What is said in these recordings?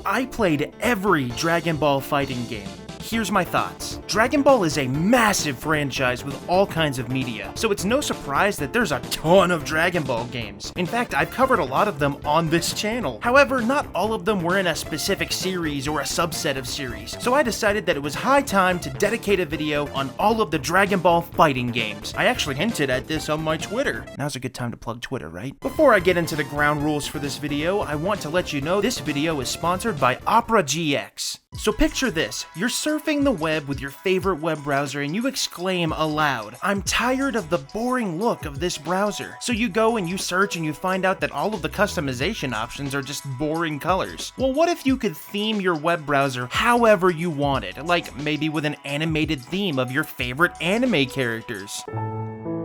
I played every Dragon Ball fighting game. Here's my thoughts. Dragon Ball is a massive franchise with all kinds of media, so it's no surprise that there's a ton of Dragon Ball games. In fact, I've covered a lot of them on this channel. However, not all of them were in a specific series or a subset of series, so I decided that it was high time to dedicate a video on all of the Dragon Ball fighting games. I actually hinted at this on my Twitter. Now's a good time to plug Twitter, right? Before I get into the ground rules for this video, I want to let you know this video is sponsored by Opera GX. So picture this, you're surfing the web with your favorite web browser and you exclaim aloud, "I'm tired of the boring look of this browser." So you go and you search and you find out that all of the customization options are just boring colors. Well, what if you could theme your web browser however you wanted, like maybe with an animated theme of your favorite anime characters?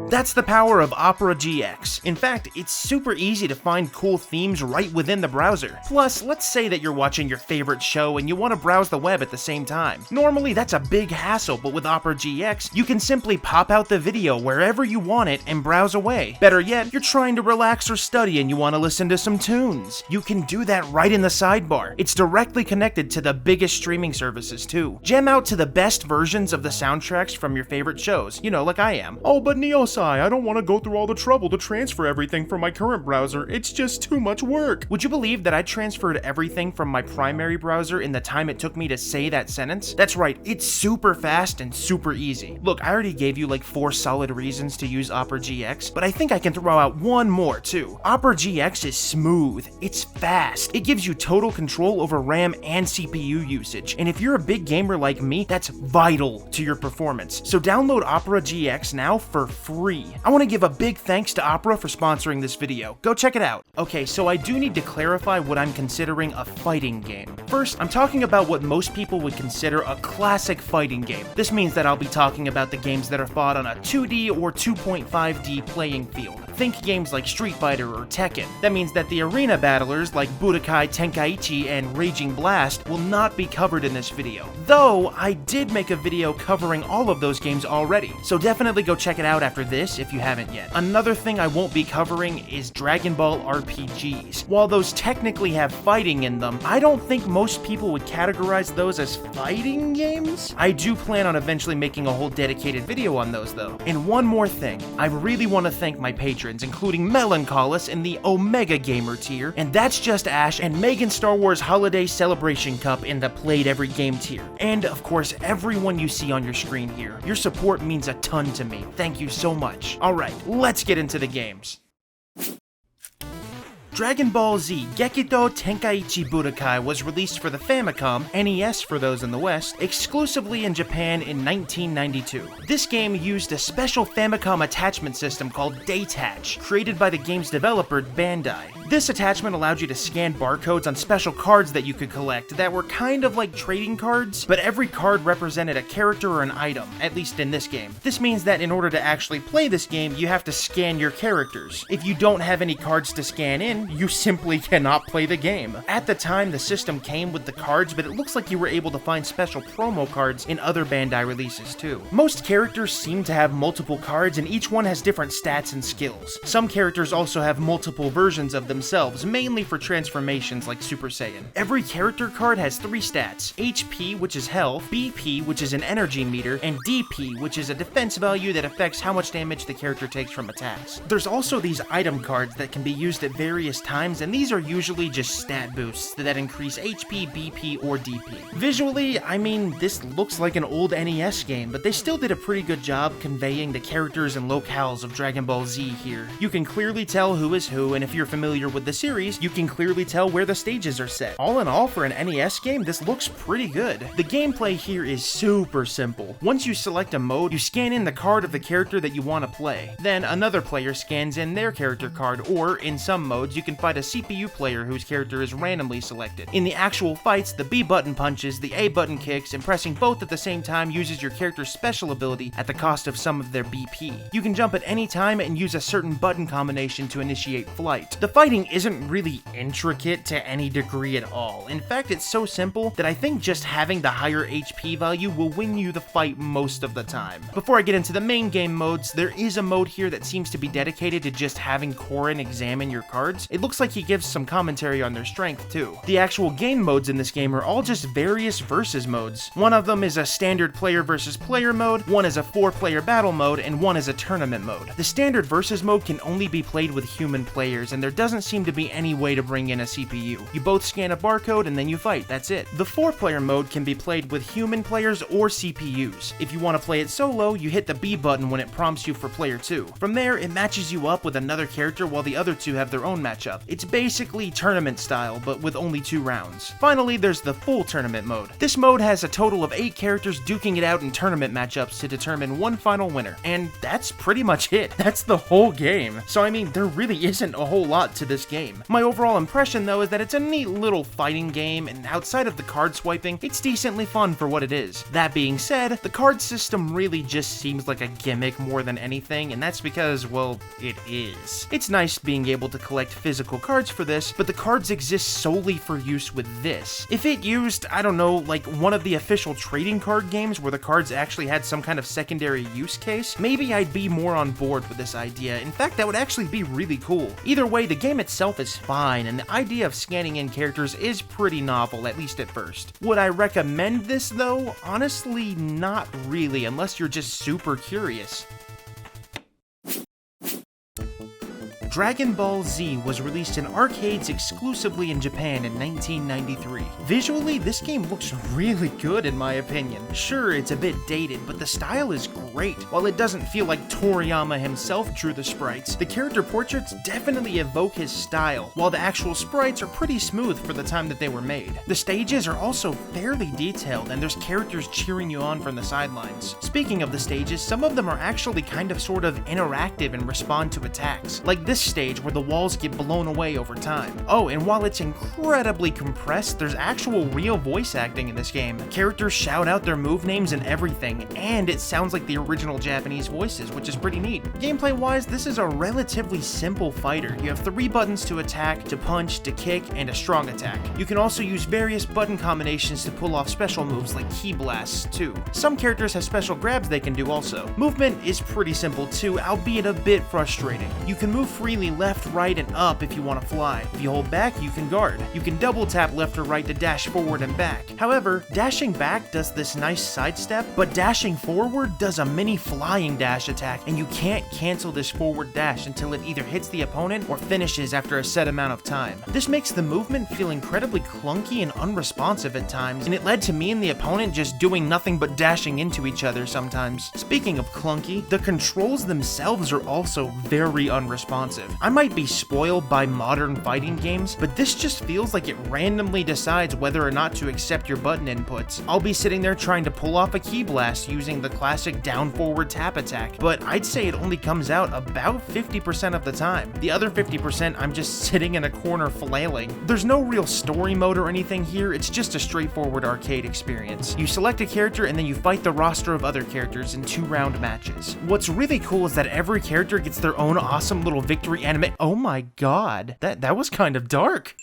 That's the power of Opera GX. In fact, it's super easy to find cool themes right within the browser. Plus, let's say that you're watching your favorite show and you want to browse the web at the same time. Normally, that's a big hassle, but with Opera GX, you can simply pop out the video wherever you want it and browse away. Better yet, you're trying to relax or study and you want to listen to some tunes. You can do that right in the sidebar. It's directly connected to the biggest streaming services too. Jam out to the best versions of the soundtracks from your favorite shows, you know, like I am. Oh, but Neo-san, I don't want to go through all the trouble to transfer everything from my current browser. It's just too much work. Would you believe that I transferred everything from my primary browser in the time it took me to say that sentence? That's right, it's super fast and super easy. Look, I already gave you like 4 solid reasons to use Opera GX, but I think I can throw out one more too. Opera GX is smooth, it's fast, it gives you total control over RAM and CPU usage, and if you're a big gamer like me, that's vital to your performance. So download Opera GX now for free. I want to give a big thanks to Opera for sponsoring this video. Go check it out. Okay, so I do need to clarify what I'm considering a fighting game. First, I'm talking about what most people would consider a classic fighting game. This means that I'll be talking about the games that are fought on a 2D or 2.5D playing field. Think games like Street Fighter or Tekken. That means that the arena battlers like Butoden, Tenkaichi, and Raging Blast will not be covered in this video. Though, I did make a video covering all of those games already, so definitely go check it out after this if you haven't yet. Another thing I won't be covering is Dragon Ball RPGs. While those technically have fighting in them, I don't think most people would categorize those as fighting games. I do plan on eventually making a whole dedicated video on those though. And one more thing, I really want to thank my patrons, including Melancholis in the Omega Gamer tier, and That's Just Ash and Megan Star Wars Holiday Celebration Cup in the Played Every Game tier. And of course, everyone you see on your screen here. Your support means a ton to me. Thank you so much. Alright, let's get into the games. Dragon Ball Z Gekitō Tenkaichi Budōkai was released for the Famicom, NES for those in the West, exclusively in Japan in 1992. This game used a special Famicom attachment system called Detach, created by the game's developer Bandai. This attachment allowed you to scan barcodes on special cards that you could collect that were kind of like trading cards, but every card represented a character or an item, at least in this game. This means that in order to actually play this game, you have to scan your characters. If you don't have any cards to scan in, you simply cannot play the game. At the time, the system came with the cards, but it looks like you were able to find special promo cards in other Bandai releases too. Most characters seem to have multiple cards, and each one has different stats and skills. Some characters also have multiple versions of themselves, mainly for transformations like Super Saiyan. Every character card has 3 stats: HP, which is health, BP, which is an energy meter, and DP, which is a defense value that affects how much damage the character takes from attacks. There's also these item cards that can be used at various times, and these are usually just stat boosts that increase HP, BP, or DP. Visually, I mean, this looks like an old NES game, but they still did a pretty good job conveying the characters and locales of Dragon Ball Z here. You can clearly tell who is who, and if you're familiar with the series, you can clearly tell where the stages are set. All in all, for an NES game, this looks pretty good. The gameplay here is super simple. Once you select a mode, you scan in the card of the character that you want to play. Then another player scans in their character card, or in some modes, you can fight a CPU player whose character is randomly selected. In the actual fights, the B button punches, the A button kicks, and pressing both at the same time uses your character's special ability at the cost of some of their BP. You can jump at any time and use a certain button combination to initiate flight. The fighting fighting isn't really intricate to any degree at all. In fact, it's so simple that I think just having the higher HP value will win you the fight most of the time. Before I get into the main game modes, there is a mode here that seems to be dedicated to just having Korin examine your cards. It looks like he gives some commentary on their strength too. The actual game modes in this game are all just various versus modes. One of them is a standard player versus player mode, one is a 4-player battle mode, and one is a tournament mode. The standard versus mode can only be played with human players, and there doesn't seem to be any way to bring in a CPU. You both scan a barcode and then you fight, that's it. The 4-player mode can be played with human players or CPUs. If you want to play it solo, you hit the B button when it prompts you for player 2. From there, it matches you up with another character while the other two have their own matchup. It's basically tournament style, but with only 2 rounds. Finally, there's the full tournament mode. This mode has a total of 8 characters duking it out in tournament matchups to determine one final winner. And that's pretty much it. That's the whole game. So I mean, there really isn't a whole lot to this game. My overall impression though is that it's a neat little fighting game, and outside of the card swiping, it's decently fun for what it is. That being said, the card system really just seems like a gimmick more than anything, and that's because, well, it is. It's nice being able to collect physical cards for this, but the cards exist solely for use with this. If it used, I don't know, like one of the official trading card games where the cards actually had some kind of secondary use case, maybe I'd be more on board with this idea. In fact, that would actually be really cool. Either way, the game itself is fine, and the idea of scanning in characters is pretty novel, at least at first. Would I recommend this though? Honestly, not really, unless you're just super curious. Dragon Ball Z was released in arcades exclusively in Japan in 1993. Visually, this game looks really good in my opinion. Sure, it's a bit dated, but the style is great. While it doesn't feel like Toriyama himself drew the sprites, the character portraits definitely evoke his style, while the actual sprites are pretty smooth for the time that they were made. The stages are also fairly detailed, and there's characters cheering you on from the sidelines. Speaking of the stages, some of them are actually kind of sort of interactive and respond to attacks, like this stage where the walls get blown away over time. Oh, and while it's incredibly compressed, there's actual real voice acting in this game. Characters shout out their move names and everything, and it sounds like the original Japanese voices, which is pretty neat. Gameplay wise, this is a relatively simple fighter. You have 3 buttons to attack, to punch, to kick, and a strong attack. You can also use various button combinations to pull off special moves like ki blasts too. Some characters have special grabs they can do also. Movement is pretty simple too, albeit a bit frustrating. You can move freely left, right, and up if you want to fly. If you hold back, you can guard. You can double tap left or right to dash forward and back. However, dashing back does this nice sidestep, but dashing forward does a mini flying dash attack, and you can't cancel this forward dash until it either hits the opponent or finishes after a set amount of time. This makes the movement feel incredibly clunky and unresponsive at times, and it led to me and the opponent just doing nothing but dashing into each other sometimes. Speaking of clunky, the controls themselves are also very unresponsive. I might be spoiled by modern fighting games, but this just feels like it randomly decides whether or not to accept your button inputs. I'll be sitting there trying to pull off a ki blast using the classic down forward tap attack, but I'd say it only comes out about 50% of the time. The other 50% I'm just sitting in a corner flailing. There's no real story mode or anything here, it's just a straightforward arcade experience. You select a character and then you fight the roster of other characters in 2-round matches. What's really cool is that every character gets their own awesome little victory anime. Oh my god, that was kind of dark.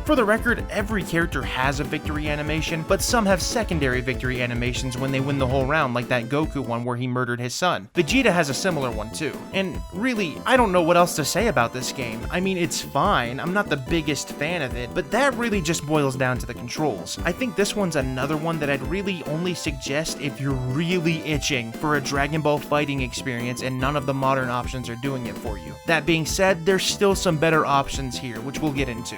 For the record, every character has a victory animation, but some have secondary victory animations when they win the whole round, like that Goku one where he murdered his son. Vegeta has a similar one too. And really, I don't know what else to say about this game. I mean, it's fine, I'm not the biggest fan of it, but that really just boils down to the controls. I think this one's another one that I'd really only suggest if you're really itching for a Dragon Ball fighting experience and none of the modern options are doing it for you. That being said, there's still some better options here, which we'll get into.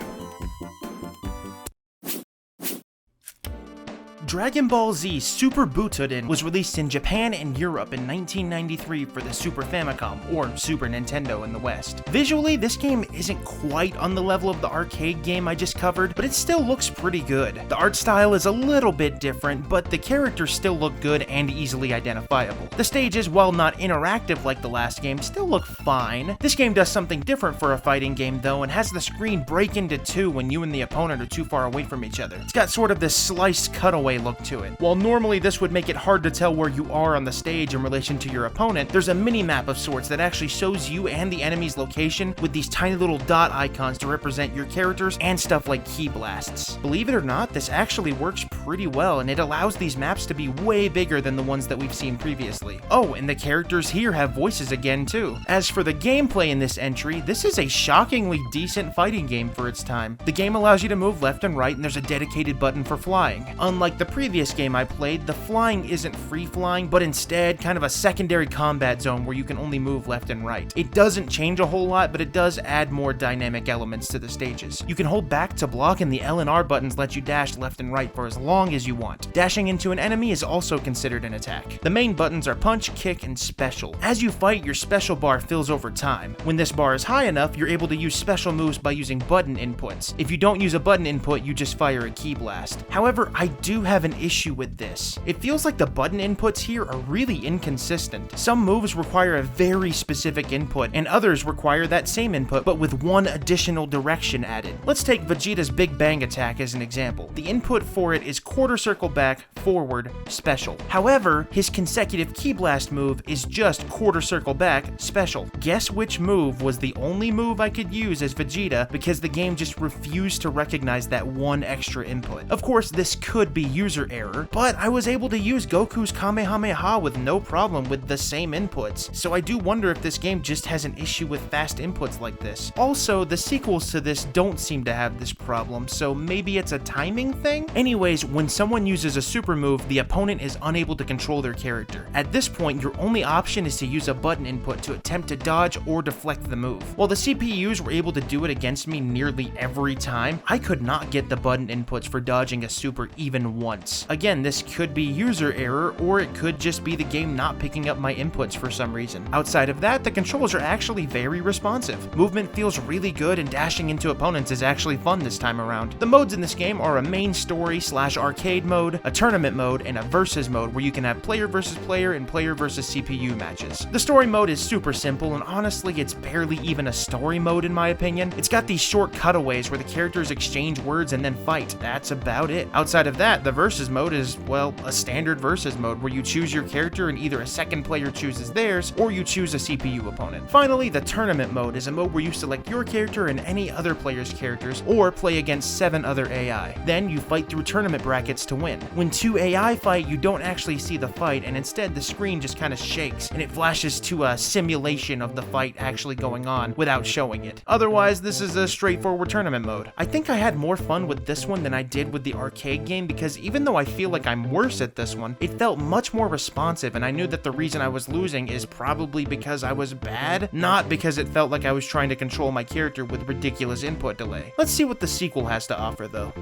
Dragon Ball Z Super Butoden was released in Japan and Europe in 1993 for the Super Famicom, or Super Nintendo in the West. Visually, this game isn't quite on the level of the arcade game I just covered, but it still looks pretty good. The art style is a little bit different, but the characters still look good and easily identifiable. The stages, while not interactive like the last game, still look fine. This game does something different for a fighting game though, and has the screen break into 2 when you and the opponent are too far away from each other. It's got sort of this sliced cutaway gameplay look to it. While normally this would make it hard to tell where you are on the stage in relation to your opponent, there's a mini-map of sorts that actually shows you and the enemy's location with these tiny little dot icons to represent your characters and stuff like ki blasts. Believe it or not, this actually works pretty well, and it allows these maps to be way bigger than the ones that we've seen previously. Oh, and the characters here have voices again too. As for the gameplay in this entry, this is a shockingly decent fighting game for its time. The game allows you to move left and right, and there's a dedicated button for flying. Unlike the previous game I played, the flying isn't free flying, but instead kind of a secondary combat zone where you can only move left and right. It doesn't change a whole lot, but it does add more dynamic elements to the stages. You can hold back to block, and the L and R buttons let you dash left and right for as long as you want. Dashing into an enemy is also considered an attack. The main buttons are punch, kick, and special. As you fight, your special bar fills over time. When this bar is high enough, you're able to use special moves by using button inputs. If you don't use a button input, you just fire a ki blast. However, I do have an issue with this. It feels like the button inputs here are really inconsistent. Some moves require a very specific input, and others require that same input, but with one additional direction added. Let's take Vegeta's Big Bang attack as an example. The input for it is quarter circle back, forward, special. However, his consecutive ki blast move is just quarter circle back, special. Guess which move was the only move I could use as Vegeta because the game just refused to recognize that one extra input. Of course, this could be user error, but I was able to use Goku's Kamehameha with no problem with the same inputs, so I do wonder if this game just has an issue with fast inputs like this. Also, the sequels to this don't seem to have this problem, so maybe it's a timing thing? Anyways, when someone uses a super move, the opponent is unable to control their character. At this point, your only option is to use a button input to attempt to dodge or deflect the move. While the CPUs were able to do it against me nearly every time, I could not get the button inputs for dodging a super even once. Again, this could be user error, or it could just be the game not picking up my inputs for some reason. Outside of that, the controls are actually very responsive. Movement feels really good, and dashing into opponents is actually fun this time around. The modes in this game are a main story / arcade mode, a tournament mode, and a versus mode where you can have player versus player and player versus CPU matches. The story mode is super simple, and honestly, it's barely even a story mode in my opinion. It's got these short cutaways where the characters exchange words and then fight. That's about it. Outside of that, the versus mode is, well, a standard versus mode where you choose your character and either a second player chooses theirs or you choose a CPU opponent. Finally, the tournament mode is a mode where you select your character and any other player's characters or play against 7 other AI. Then you fight through tournament brackets to win. When 2 AI fight, you don't actually see the fight, and instead the screen just kind of shakes and it flashes to a simulation of the fight actually going on without showing it. Otherwise, this is a straightforward tournament mode. I think I had more fun with this one than I did with the arcade game because even though I feel like I'm worse at this one, it felt much more responsive, and I knew that the reason I was losing is probably because I was bad, not because it felt like I was trying to control my character with ridiculous input delay. Let's see what the sequel has to offer though.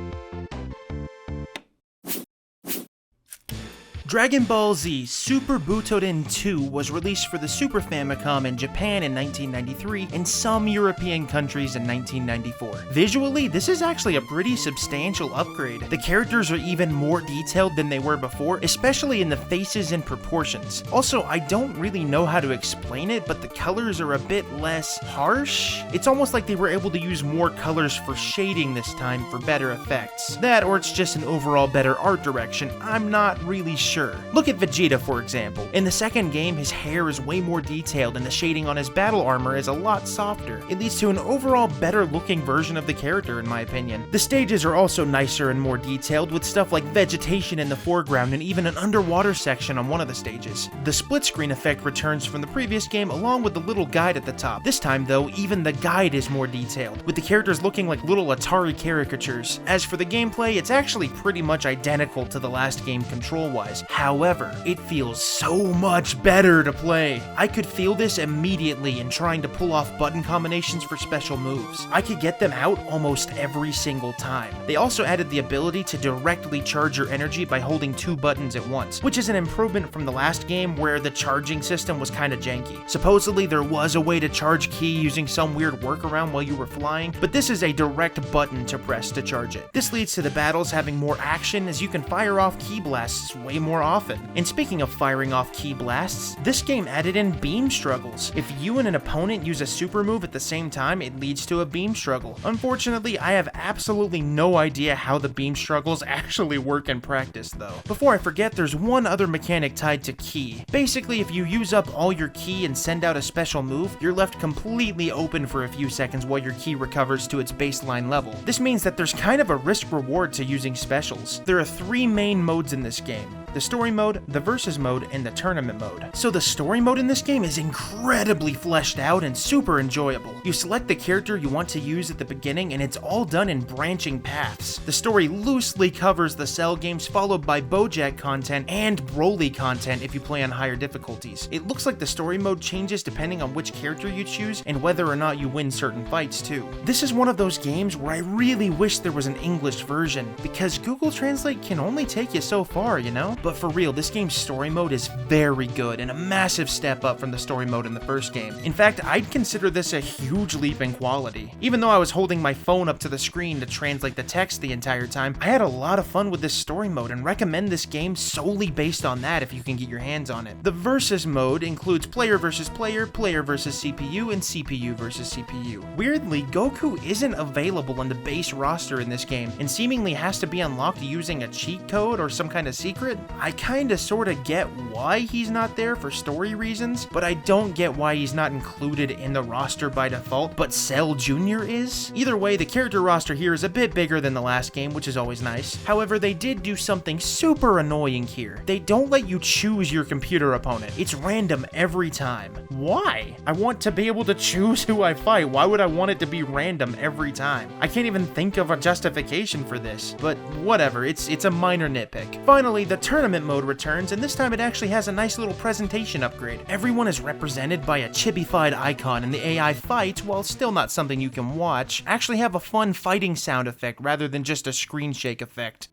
Dragon Ball Z Super Butoden 2 was released for the Super Famicom in Japan in 1993 and some European countries in 1994. Visually, this is actually a pretty substantial upgrade. The characters are even more detailed than they were before, especially in the faces and proportions. Also, I don't really know how to explain it, but the colors are a bit less harsh. It's almost like they were able to use more colors for shading this time for better effects. That, or it's just an overall better art direction, I'm not really sure. Look at Vegeta, for example. In the second game, his hair is way more detailed and the shading on his battle armor is a lot softer. It leads to an overall better looking version of the character in my opinion. The stages are also nicer and more detailed, with stuff like vegetation in the foreground and even an underwater section on one of the stages. The split screen effect returns from the previous game along with the little guide at the top. This time though, even the guide is more detailed, with the characters looking like little Atari caricatures. As for the gameplay, it's actually pretty much identical to the last game control-wise. However, it feels so much better to play. I could feel this immediately in trying to pull off button combinations for special moves. I could get them out almost every single time. They also added the ability to directly charge your energy by holding 2 buttons at once, which is an improvement from the last game where the charging system was kinda janky. Supposedly there was a way to charge ki using some weird workaround while you were flying, but this is a direct button to press to charge it. This leads to the battles having more action as you can fire off ki blasts way more more often. And speaking of firing off ki blasts, this game added in beam struggles. If you and an opponent use a super move at the same time, it leads to a beam struggle. Unfortunately, I have absolutely no idea how the beam struggles actually work in practice though. Before I forget, there's one other mechanic tied to ki. Basically, if you use up all your ki and send out a special move, you're left completely open for a few seconds while your ki recovers to its baseline level. This means that there's kind of a risk-reward to using specials. There are 3 main modes in this game: the story mode, the versus mode, and the tournament mode. So the story mode in this game is incredibly fleshed out and super enjoyable. You select the character you want to use at the beginning, and it's all done in branching paths. The story loosely covers the Cell games, followed by BoJack content and Broly content if you play on higher difficulties. It looks like the story mode changes depending on which character you choose and whether or not you win certain fights too. This is one of those games where I really wish there was an English version, because Google Translate can only take you so far, you know? But for real, this game's story mode is very good and a massive step up from the story mode in the first game. In fact, I'd consider this a huge leap in quality. Even though I was holding my phone up to the screen to translate the text the entire time, I had a lot of fun with this story mode and recommend this game solely based on that if you can get your hands on it. The versus mode includes player versus player, player versus CPU, and CPU versus CPU. Weirdly, Goku isn't available on the base roster in this game and seemingly has to be unlocked using a cheat code or some kind of secret. I kinda sorta get why he's not there for story reasons, but I don't get why he's not included in the roster by default, but Cell Jr. is? Either way, the character roster here is a bit bigger than the last game, which is always nice. However, they did do something super annoying here. They don't let you choose your computer opponent. It's random every time. Why? I want to be able to choose who I fight. Why would I want it to be random every time? I can't even think of a justification for this, but whatever, it's a minor nitpick. Finally, the tournament mode returns, and this time it actually has a nice little presentation upgrade. Everyone is represented by a chibified icon, and the AI fights, while still not something you can watch, actually have a fun fighting sound effect rather than just a screen shake effect.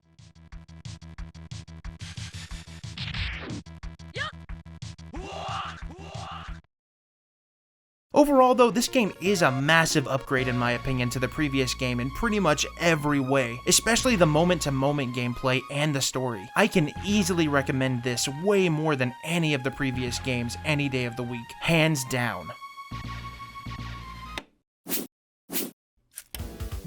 Overall though, this game is a massive upgrade in my opinion to the previous game in pretty much every way, especially the moment-to-moment gameplay and the story. I can easily recommend this way more than any of the previous games any day of the week, hands down.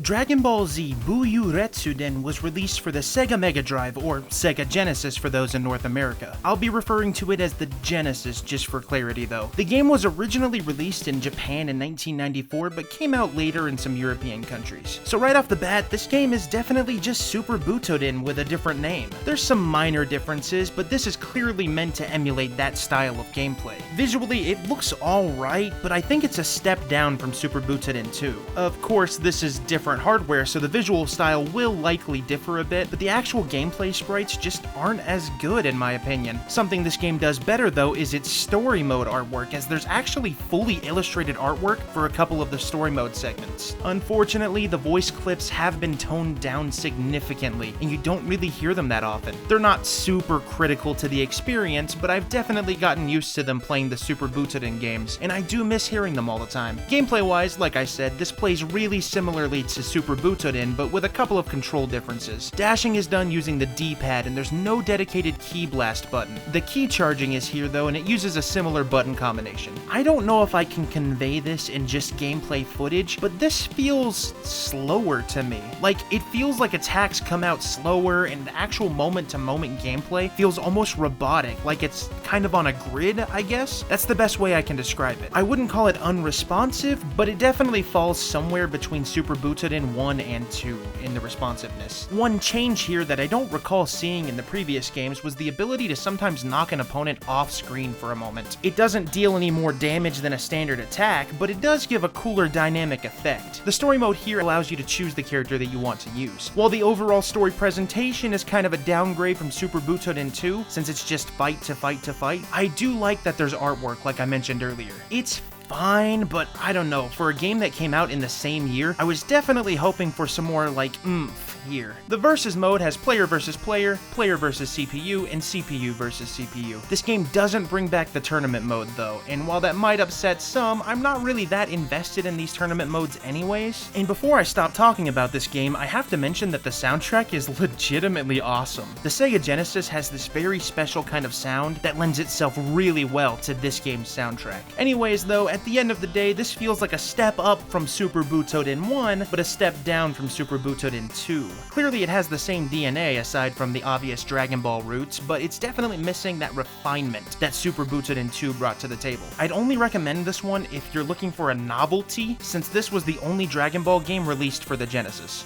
Dragon Ball Z Buyu Retsuden was released for the Sega Mega Drive, or Sega Genesis for those in North America. I'll be referring to it as the Genesis just for clarity though. The game was originally released in Japan in 1994, but came out later in some European countries. So right off the bat, this game is definitely just Super Butoden with a different name. There's some minor differences, but this is clearly meant to emulate that style of gameplay. Visually, it looks alright, but I think it's a step down from Super Butoden 2. Of course, this is different hardware, so the visual style will likely differ a bit, but the actual gameplay sprites just aren't as good in my opinion. Something this game does better though is its story mode artwork, as there's actually fully illustrated artwork for a couple of the story mode segments. Unfortunately, the voice clips have been toned down significantly, and you don't really hear them that often. They're not super critical to the experience, but I've definitely gotten used to them playing the Super Butoden games, and I do miss hearing them all the time. Gameplay-wise, like I said, this plays really similarly to Super Butoden, but with a couple of control differences. Dashing is done using the D-pad, and there's no dedicated key blast button. The key charging is here though, and it uses a similar button combination. I don't know if I can convey this in just gameplay footage, but this feels slower to me. Like, it feels like attacks come out slower, and the actual moment-to-moment gameplay feels almost robotic, like it's kind of on a grid, I guess? That's the best way I can describe it. I wouldn't call it unresponsive, but it definitely falls somewhere between Super Butoden 1 and 2 in the responsiveness. One change here that I don't recall seeing in the previous games was the ability to sometimes knock an opponent off screen for a moment. It doesn't deal any more damage than a standard attack, but it does give a cooler dynamic effect. The story mode here allows you to choose the character that you want to use. While the overall story presentation is kind of a downgrade from Super Butoden 2, since it's just fight to fight to fight, I do like that there's artwork like I mentioned earlier. It's fine, but I don't know, for a game that came out in the same year, I was definitely hoping for some more, like, oomph. here. The versus mode has player versus player, player versus CPU, and CPU versus CPU. This game doesn't bring back the tournament mode though, and while that might upset some, I'm not really that invested in these tournament modes anyways. And before I stop talking about this game, I have to mention that the soundtrack is legitimately awesome. The Sega Genesis has this very special kind of sound that lends itself really well to this game's soundtrack. Anyways though, at the end of the day, this feels like a step up from Super Butoden 1, but a step down from Super Butoden 2. Clearly it has the same DNA aside from the obvious Dragon Ball roots, but it's definitely missing that refinement that Super Butoden 2 brought to the table. I'd only recommend this one if you're looking for a novelty, since this was the only Dragon Ball game released for the Genesis.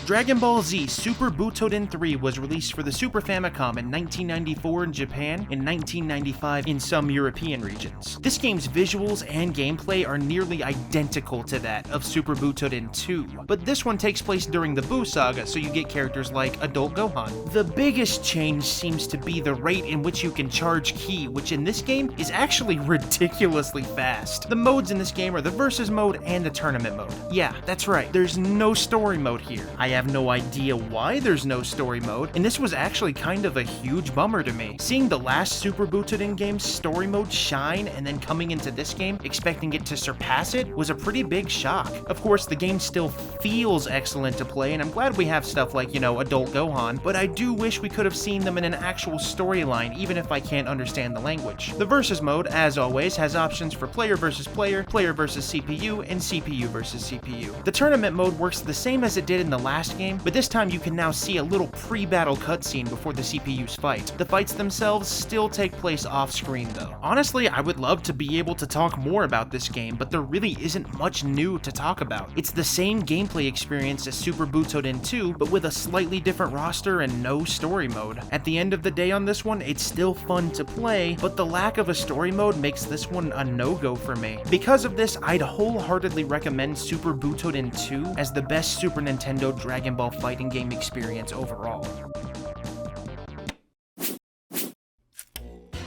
Dragon Ball Z Super Butoden 3 was released for the Super Famicom in 1994 in Japan and 1995 in some European regions. This game's visuals and gameplay are nearly identical to that of Super Butoden 2, but this one takes place during the Buu saga, so you get characters like Adult Gohan. The biggest change seems to be the rate in which you can charge ki, which in this game is actually ridiculously fast. The modes in this game are the versus mode and the tournament mode. Yeah, that's right, there's no story mode here. I have no idea why there's no story mode, and this was actually kind of a huge bummer to me. Seeing the last Super Butoden game's story mode shine and then coming into this game expecting it to surpass it was a pretty big shock. Of course, the game still feels excellent to play, and I'm glad we have stuff like, Adult Gohan, but I do wish we could have seen them in an actual storyline, even if I can't understand the language. The versus mode, as always, has options for player versus player, player versus CPU, and CPU versus CPU. The tournament mode works the same as it did in the last game, but this time you can now see a little pre-battle cutscene before the CPUs fight. The fights themselves still take place off-screen though. Honestly, I would love to be able to talk more about this game, but there really isn't much new to talk about. It's the same gameplay experience as Super Butoden 2, but with a slightly different roster and no story mode. At the end of the day on this one, it's still fun to play, but the lack of a story mode makes this one a no-go for me. Because of this, I'd wholeheartedly recommend Super Butoden 2 as the best Super Nintendo Dragon Ball fighting game experience overall.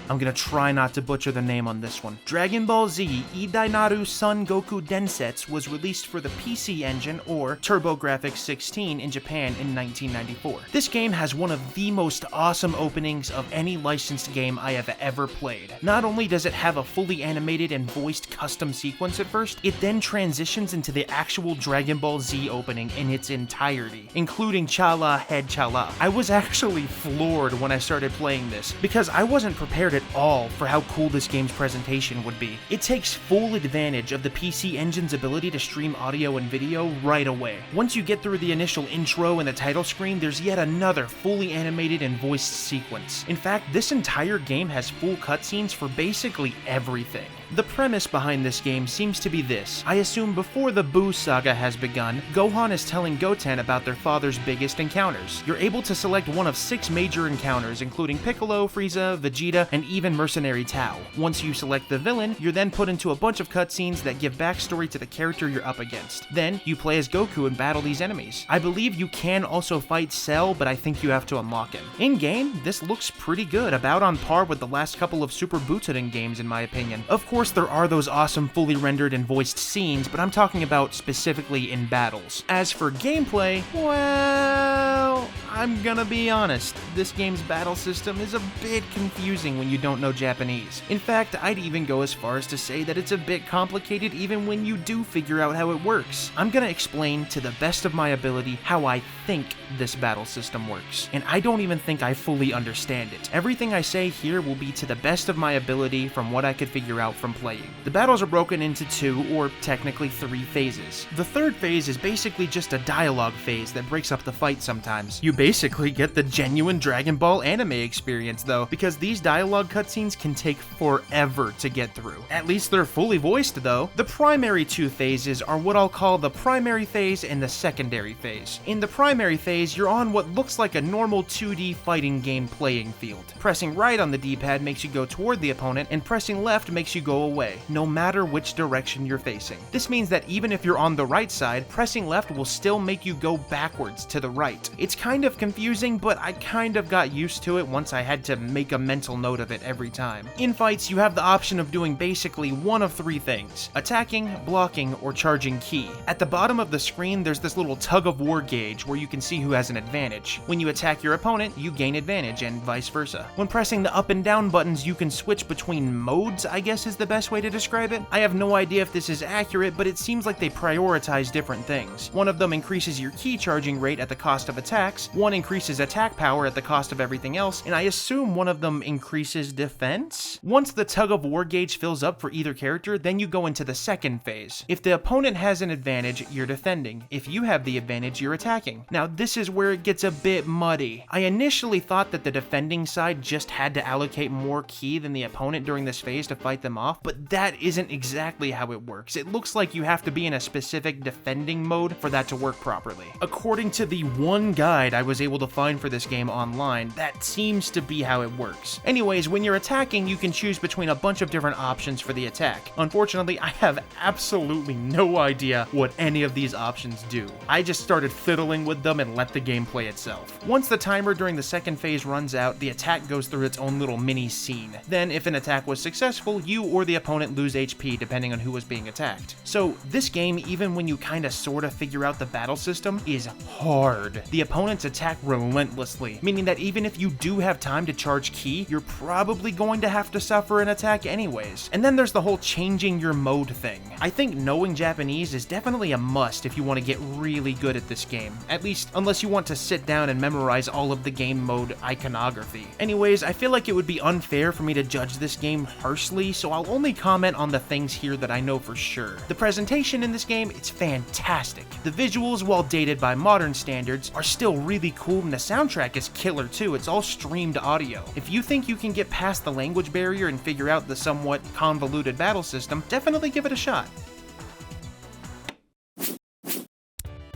I'm gonna try not to butcher the name on this one. Dragon Ball Z Idainaru Son Goku Densetsu was released for the PC Engine, or TurboGrafx-16 in Japan in 1994. This game has one of the most awesome openings of any licensed game I have ever played. Not only does it have a fully animated and voiced custom sequence at first, it then transitions into the actual Dragon Ball Z opening in its entirety, including Chala Head Chala. I was actually floored when I started playing this, because I wasn't prepared at all for how cool this game's presentation would be. It takes full advantage of the PC Engine's ability to stream audio and video right away. Once you get through the initial intro and the title screen, there's yet another fully animated and voiced sequence. In fact, this entire game has full cutscenes for basically everything. The premise behind this game seems to be this. I assume before the Buu saga has begun, Gohan is telling Goten about their father's biggest encounters. You're able to select one of 6 major encounters, including Piccolo, Frieza, Vegeta, and even Mercenary Tao. Once you select the villain, you're then put into a bunch of cutscenes that give backstory to the character you're up against. Then, you play as Goku and battle these enemies. I believe you can also fight Cell, but I think you have to unlock him. In-game, this looks pretty good, about on par with the last couple of Super Butoden games in my opinion. Of course, there are those awesome fully rendered and voiced scenes, but I'm talking about specifically in battles. As for gameplay, well, I'm gonna be honest, this game's battle system is a bit confusing when you don't know Japanese. In fact, I'd even go as far as to say that it's a bit complicated even when you do figure out how it works. I'm gonna explain to the best of my ability how I think this battle system works, and I don't even think I fully understand it. Everything I say here will be to the best of my ability from what I could figure out from playing. The battles are broken into 2, or technically 3 phases. The third phase is basically just a dialogue phase that breaks up the fight sometimes. You basically get the genuine Dragon Ball anime experience though, because these dialogue cutscenes can take forever to get through. At least they're fully voiced though. The primary 2 phases are what I'll call the primary phase and the secondary phase. In the primary phase, you're on what looks like a normal 2D fighting game playing field. Pressing right on the D-pad makes you go toward the opponent, and pressing left makes you go away, no matter which direction you're facing. This means that even if you're on the right side, pressing left will still make you go backwards to the right. It's kind of of confusing, but I kind of got used to it once I had to make a mental note of it every time. In fights, you have the option of doing basically one of three things: attacking, blocking, or charging ki. At the bottom of the screen, there's this little tug-of-war gauge where you can see who has an advantage. When you attack your opponent, you gain advantage, and vice versa. When pressing the up and down buttons, you can switch between modes, I guess is the best way to describe it. I have no idea if this is accurate, but it seems like they prioritize different things. One of them increases your ki charging rate at the cost of attacks, one increases attack power at the cost of everything else, and I assume one of them increases defense? Once the tug-of-war gauge fills up for either character, then you go into the second phase. If the opponent has an advantage, you're defending. If you have the advantage, you're attacking. Now, this is where it gets a bit muddy. I initially thought that the defending side just had to allocate more ki than the opponent during this phase to fight them off, but that isn't exactly how it works. It looks like you have to be in a specific defending mode for that to work properly. According to the one guide I was able to find for this game online, that seems to be how it works. Anyways, when you're attacking, you can choose between a bunch of different options for the attack. Unfortunately, I have absolutely no idea what any of these options do. I just started fiddling with them and let the game play itself. Once the timer during the second phase runs out, the attack goes through its own little mini scene. Then, if an attack was successful, you or the opponent lose HP depending on who was being attacked. So, this game, even when you kinda sorta figure out the battle system, is hard. The opponents attack relentlessly, meaning that even if you do have time to charge ki, you're probably going to have to suffer an attack anyways. And then there's the whole changing your mode thing. I think knowing Japanese is definitely a must if you want to get really good at this game, at least unless you want to sit down and memorize all of the game mode iconography. Anyways, I feel like it would be unfair for me to judge this game harshly, so I'll only comment on the things here that I know for sure. The presentation in this game, it's fantastic. The visuals, while dated by modern standards, are still really cool, and the soundtrack is killer too. It's all streamed audio. If you think you can get past the language barrier and figure out the somewhat convoluted battle system, definitely give it a shot.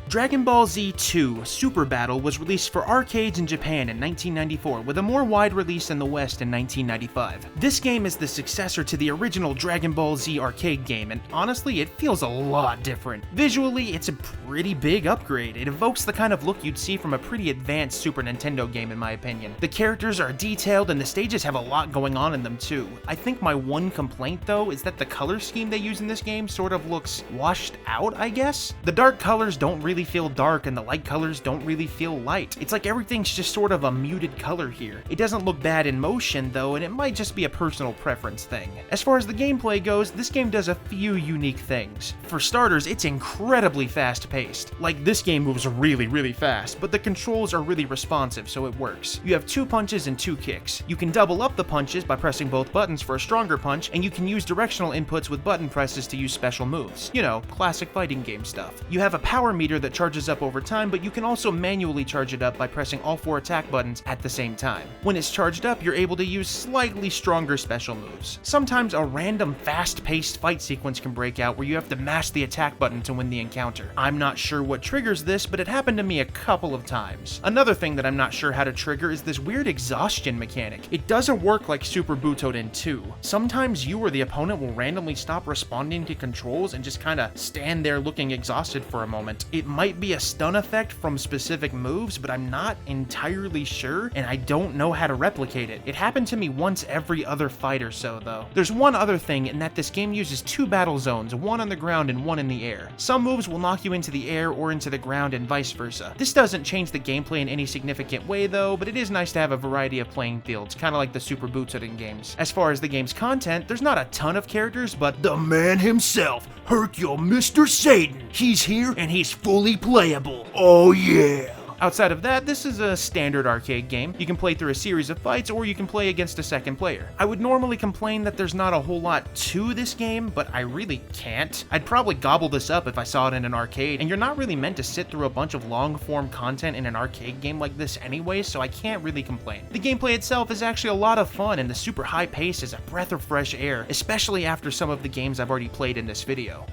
Dragon Ball Z 2 Super Battle was released for arcades in Japan in 1994, with a more wide release in the West in 1995. This game is the successor to the original Dragon Ball Z arcade game, and honestly, it feels a lot different. Visually, it's a pretty big upgrade. It evokes the kind of look you'd see from a pretty advanced Super Nintendo game in my opinion. The characters are detailed and the stages have a lot going on in them too. I think my one complaint though is that the color scheme they use in this game sort of looks washed out, I guess? The dark colors don't really feel dark and the light colors don't really feel light. It's like everything's just sort of a muted color here. It doesn't look bad in motion though, and it might just be a personal preference thing. As far as the gameplay goes, this game does a few unique things. For starters, it's incredibly fast-paced. Like, this game moves really fast, but the controls are really responsive, so it works. You have 2 punches and 2 kicks. You can double up the punches by pressing both buttons for a stronger punch, and you can use directional inputs with button presses to use special moves. You know, classic fighting game stuff. You have a power meter that charges up over time, but you can also manually charge it up by pressing all 4 attack buttons at the same time. When it's charged up, you're able to use slightly stronger special moves. Sometimes a random fast-paced fight sequence can break out where you have to mash the attack button to win the encounter. I'm not sure what triggers this, but it happened to me a couple of times. Another thing that I'm not sure how to trigger is this weird exhaustion mechanic. It doesn't work like Super Butoden 2. Sometimes you or the opponent will randomly stop responding to controls and just kinda stand there looking exhausted for a moment. It might be a stun effect from specific moves, but I'm not entirely sure, and I don't know how to replicate it. It happened to me once every other fight or so, though. There's one other thing, in that this game uses 2 battle zones, one on the ground and one in the air. Some moves will knock you into the air or into the ground and vice versa. This doesn't change the gameplay in any significant way, though, but it is nice to have a variety of playing fields, kinda like the Super Butoden games. As far as the game's content, there's not a ton of characters, but the man himself, Hercule Mr. Satan, he's here and he's fully playable. Oh yeah! Outside of that, this is a standard arcade game. You can play through a series of fights, or you can play against a second player. I would normally complain that there's not a whole lot to this game, but I really can't. I'd probably gobble this up if I saw it in an arcade, and you're not really meant to sit through a bunch of long-form content in an arcade game like this anyway, so I can't really complain. The gameplay itself is actually a lot of fun, and the super high pace is a breath of fresh air, especially after some of the games I've already played in this video.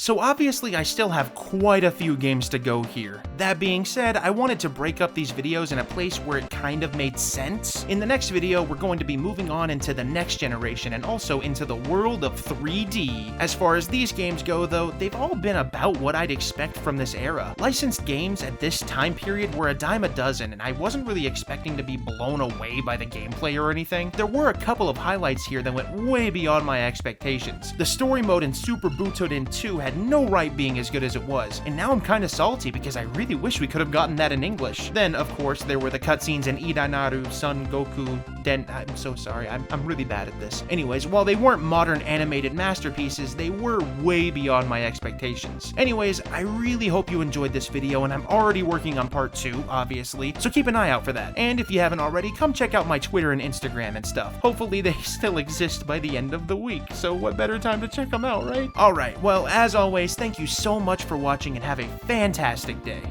So obviously I still have quite a few games to go here. That being said, I wanted to break up these videos in a place where it kind of made sense. In the next video, we're going to be moving on into the next generation and also into the world of 3D. As far as these games go though, they've all been about what I'd expect from this era. Licensed games at this time period were a dime a dozen, and I wasn't really expecting to be blown away by the gameplay or anything. There were a couple of highlights here that went way beyond my expectations. The story mode in Super Butoden 2 had no right being as good as it was, and now I'm kinda salty because I really wish we could have gotten that in English. Then, of course, there were the cutscenes in Idainaru, Son Goku, I'm so sorry, I'm really bad at this. Anyways, while they weren't modern animated masterpieces, they were way beyond my expectations. Anyways, I really hope you enjoyed this video, and I'm already working on part 2, obviously, so keep an eye out for that. And if you haven't already, come check out my Twitter and Instagram and stuff. Hopefully they still exist by the end of the week, so what better time to check them out, right? Alright, well, as always, thank you so much for watching and have a fantastic day.